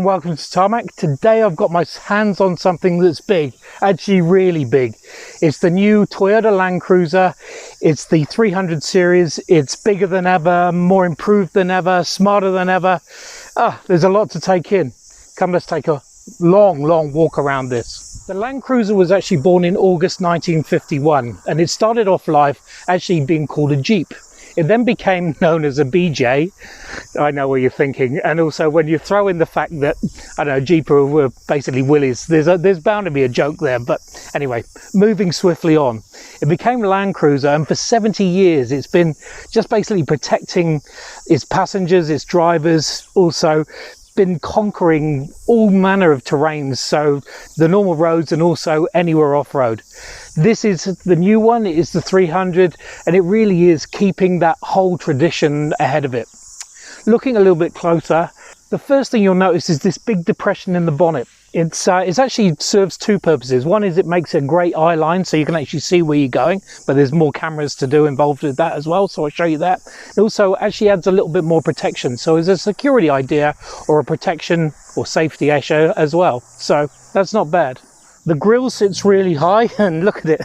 and welcome to Tarmac. Today I've got my hands on something that's big, actually really big. It's the new Toyota Land Cruiser. It's the 300 series. It's bigger than ever, more improved than ever, smarter than ever. There's a lot to take in. Come, let's take a long walk around this. The Land Cruiser was actually born in August 1951, and it started off life actually being called a Jeep. It then became known as a BJ. I know what you're thinking. And also when you throw in the fact that, I don't know, Jeep were basically Willys, there's bound to be a joke there. But anyway, moving swiftly on. It became Land Cruiser, and for 70 years it's been just basically protecting its passengers, its drivers, also been conquering all manner of terrains, so the normal roads and also anywhere off-road. This is the new one. It is the 300, and it really is keeping that whole tradition ahead of it. Looking a little bit closer, the first thing you'll notice is this big depression in the bonnet. It actually serves two purposes. One is it makes a great eye line, so you can actually see where you're going, but there's more cameras to do involved with that as well, so I'll show you that. It also actually adds a little bit more protection, so as a security idea or a protection or safety issue as well, so that's not bad. The grille sits really high, and look at it.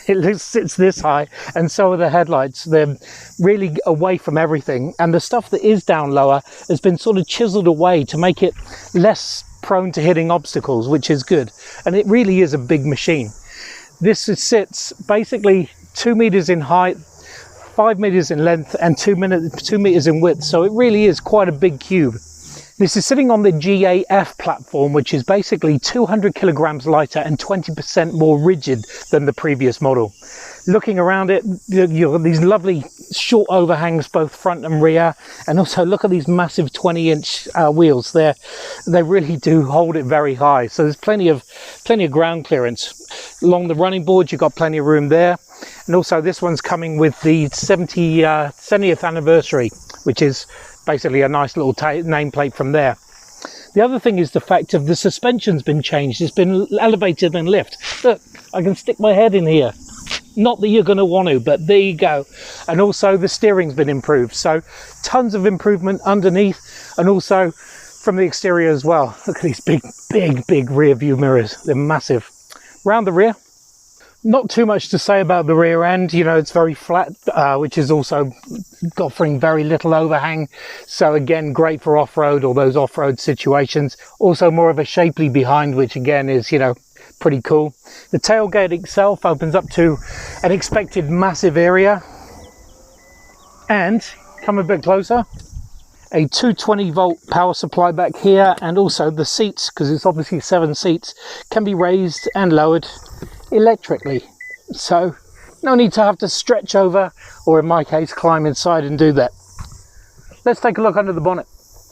It sits this high, and so are the headlights. They're really away from everything, and the stuff that is down lower has been sort of chiseled away to make it less prone to hitting obstacles, which is good. And it really is a big machine. This sits basically 2 meters in height, 5 meters in length, and 2 meters in width, so it really is quite a big cube. This is sitting on the GAF platform, which is basically 200 kilograms lighter and 20% more rigid than the previous model. Looking around it, you've got these lovely short overhangs, both front and rear, and also look at these massive 20-inch wheels. They really do hold it very high. So there's plenty of ground clearance. Along the running board, you've got plenty of room there. And also this one's coming with the 70th anniversary, which is basically a nice little nameplate from there. The other thing is the fact of the suspension's been changed. It's been elevated and lifted. Look, I can stick my head in here. Not that you're going to want to, but there you go. And also the steering's been improved, so tons of improvement underneath and also from the exterior as well. Look at these big rear view mirrors. They're massive. Round the rear, not too much to say about the rear end. You know, it's very flat, which is also offering very little overhang, so again great for off-road or those off-road situations. Also more of a shapely behind, which again is, you know, pretty cool. The tailgate itself opens up to an expected massive area, and come a bit closer, a 220 volt power supply back here, and also the seats, because it's obviously 7 seats, can be raised and lowered electrically, so no need to have to stretch over, or in my case climb inside and do that. Let's take a look under the bonnet.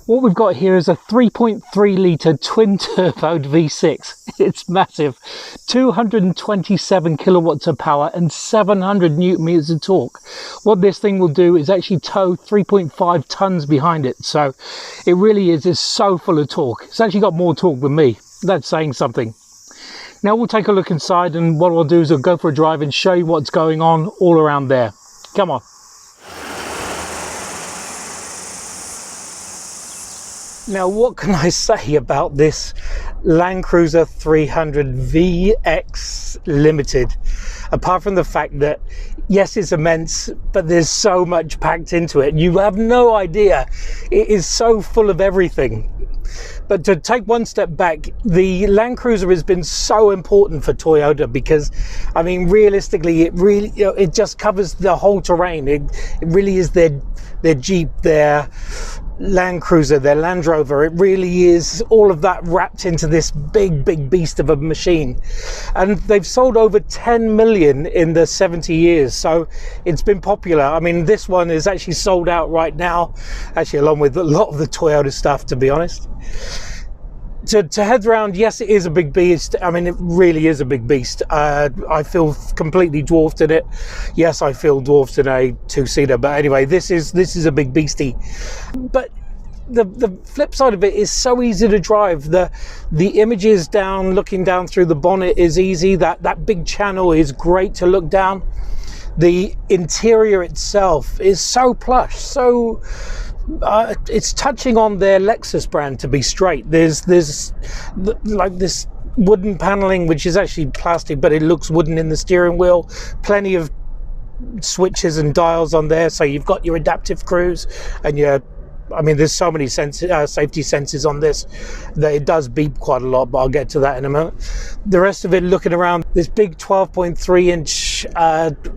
What we've got here is a 3.3 litre twin turbo V6. It's massive. 227 kilowatts of power and 700 newton meters of torque. What this thing will do is actually tow 3.5 tons behind it. So it really is so full of torque. It's actually got more torque than me. That's saying something. Now we'll take a look inside, and what I'll do is I'll go for a drive and show you what's going on all around there. Come on. Now, what can I say about this Land Cruiser 300 VX Limited? Apart from the fact that, yes, it's immense, but there's so much packed into it. You have no idea. It is so full of everything. But to take one step back, the Land Cruiser has been so important for Toyota because, I mean, realistically, it really, you know, it just covers the whole terrain. It really is their Jeep, their Land Cruiser, their Land Rover. It really is all of that wrapped into this big beast of a machine. And they've sold over 10 million in the 70 years, so it's been popular. I mean, this one is actually sold out right now, actually along with a lot of the Toyota stuff, to be honest. To head round, yes, it is a big beast. I mean, it really is a big beast. I feel completely dwarfed in it. Yes, I feel dwarfed in a 2-seater, but anyway, this is a big beastie. But the flip side of it is so easy to drive. The images down, looking down through the bonnet is easy. That big channel is great to look down. The interior itself is so plush, so it's touching on their Lexus brand, to be straight. There's like this wooden paneling, which is actually plastic, but it looks wooden in the steering wheel. Plenty of switches and dials on there, so you've got your adaptive cruise and your, I mean, there's so many safety sensors on this that it does beep quite a lot, but I'll get to that in a moment. The rest of it, looking around, this big 12.3 inch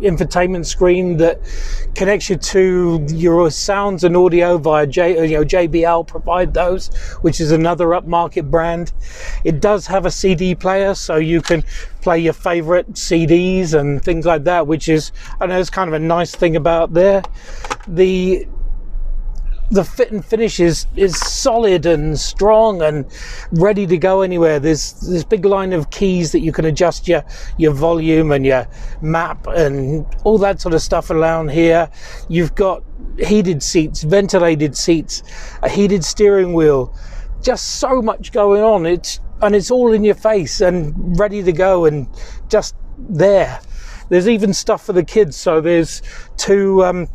infotainment screen that connects you to your sounds and audio via JBL provide those, which is another upmarket brand. It does have a CD player, so you can play your favorite CDs and things like that, which is, I know, it's kind of a nice thing about there. The fit and finish is solid and strong and ready to go anywhere. There's this big line of keys that you can adjust your volume and your map and all that sort of stuff around here. You've got heated seats, ventilated seats, a heated steering wheel, just so much going on. It's all in your face and ready to go and just there. There's even stuff for the kids, so there's two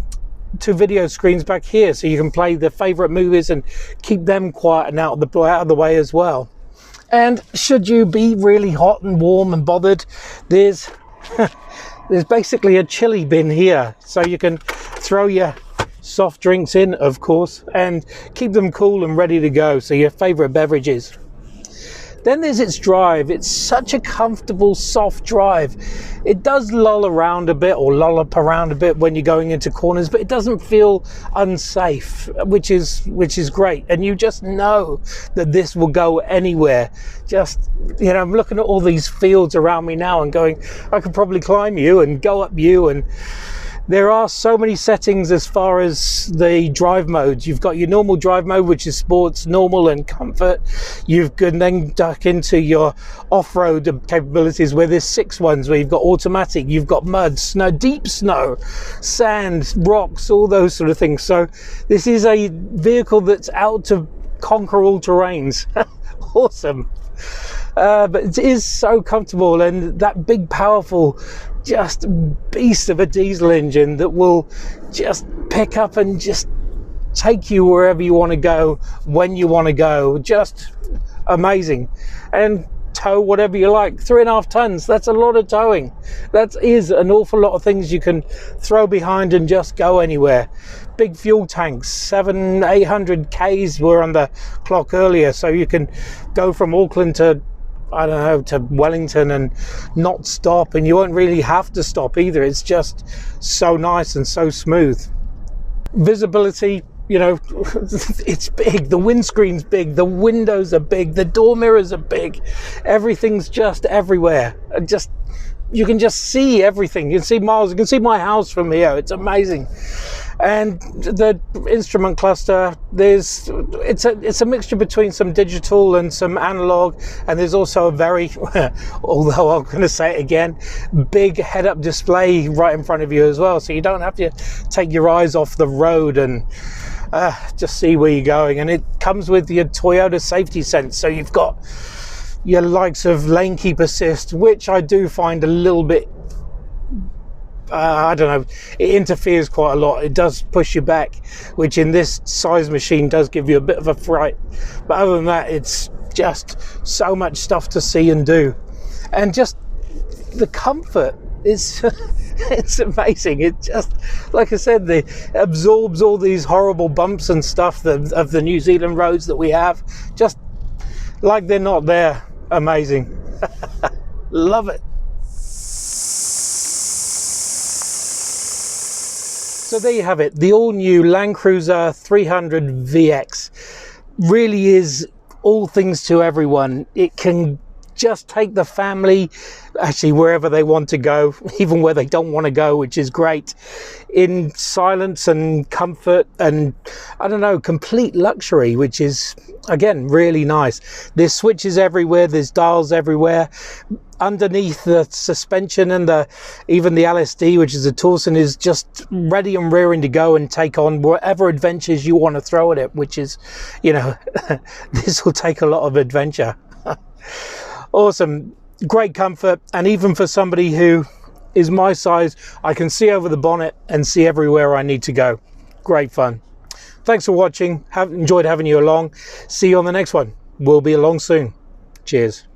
video screens back here, so you can play the favorite movies and keep them quiet and out of the way as well. And should you be really hot and warm and bothered, there's basically a chili bin here, so you can throw your soft drinks in, of course, and keep them cool and ready to go, so your favorite beverages. Then there's its drive. It's such a comfortable, soft drive. It does lull around a bit, or lollop around a bit when you're going into corners, but it doesn't feel unsafe, which is great. And you just know that this will go anywhere. Just, you know, I'm looking at all these fields around me now and going, I could probably climb you and go up you. And there are so many settings as far as the drive modes. You've got your normal drive mode, which is sports, normal and comfort. You can then duck into your off-road capabilities, where there's 6 ones, where you've got automatic, you've got mud, snow, deep snow, sand, rocks, all those sort of things. So this is a vehicle that's out to conquer all terrains. Awesome. But it is so comfortable, and that big, powerful, just beast of a diesel engine that will just pick up and just take you wherever you want to go, when you want to go. Just amazing. And tow whatever you like. 3.5 tons, that's a lot of towing. That is an awful lot of things you can throw behind and just go anywhere. Big fuel tanks, 700-800 Ks were on the clock earlier, so you can go from Auckland to, I don't know, to Wellington and not stop, and you won't really have to stop either. It's just so nice and so smooth. Visibility, you know, it's big. The windscreen's big, the windows are big, the door mirrors are big, everything's just everywhere. You can just see everything. You can see miles. You can see my house from here. It's amazing. And the instrument cluster, it's a mixture between some digital and some analog, and there's also a very, although I'm going to say it again, big head-up display right in front of you as well, so you don't have to take your eyes off the road and just see where you're going. And it comes with your Toyota safety sense, so you've got your likes of lane keep assist, which I do find a little bit, I don't know, it interferes quite a lot. It does push you back, which in this size machine does give you a bit of a fright. But other than that, it's just so much stuff to see and do. And just the comfort is it's amazing. It just, like I said, it absorbs all these horrible bumps and stuff of the New Zealand roads that we have, just like they're not there. Amazing. Love it. So there you have it. The all-new Land Cruiser 300 VX really is all things to everyone. It can just take the family actually wherever they want to go, even where they don't want to go, which is great, in silence and comfort and, I don't know, complete luxury, which is, again, really nice. There's switches everywhere, there's dials everywhere. Underneath the suspension and even the LSD, which is a Torsen, is just ready and rearing to go and take on whatever adventures you want to throw at it, which is, you know, this will take a lot of adventure. Awesome, great comfort, and even for somebody who is my size, I can see over the bonnet and see everywhere I need to go. Great fun. thanks for watching. Have enjoyed having you along. See you on the next one. We'll be along soon. Cheers.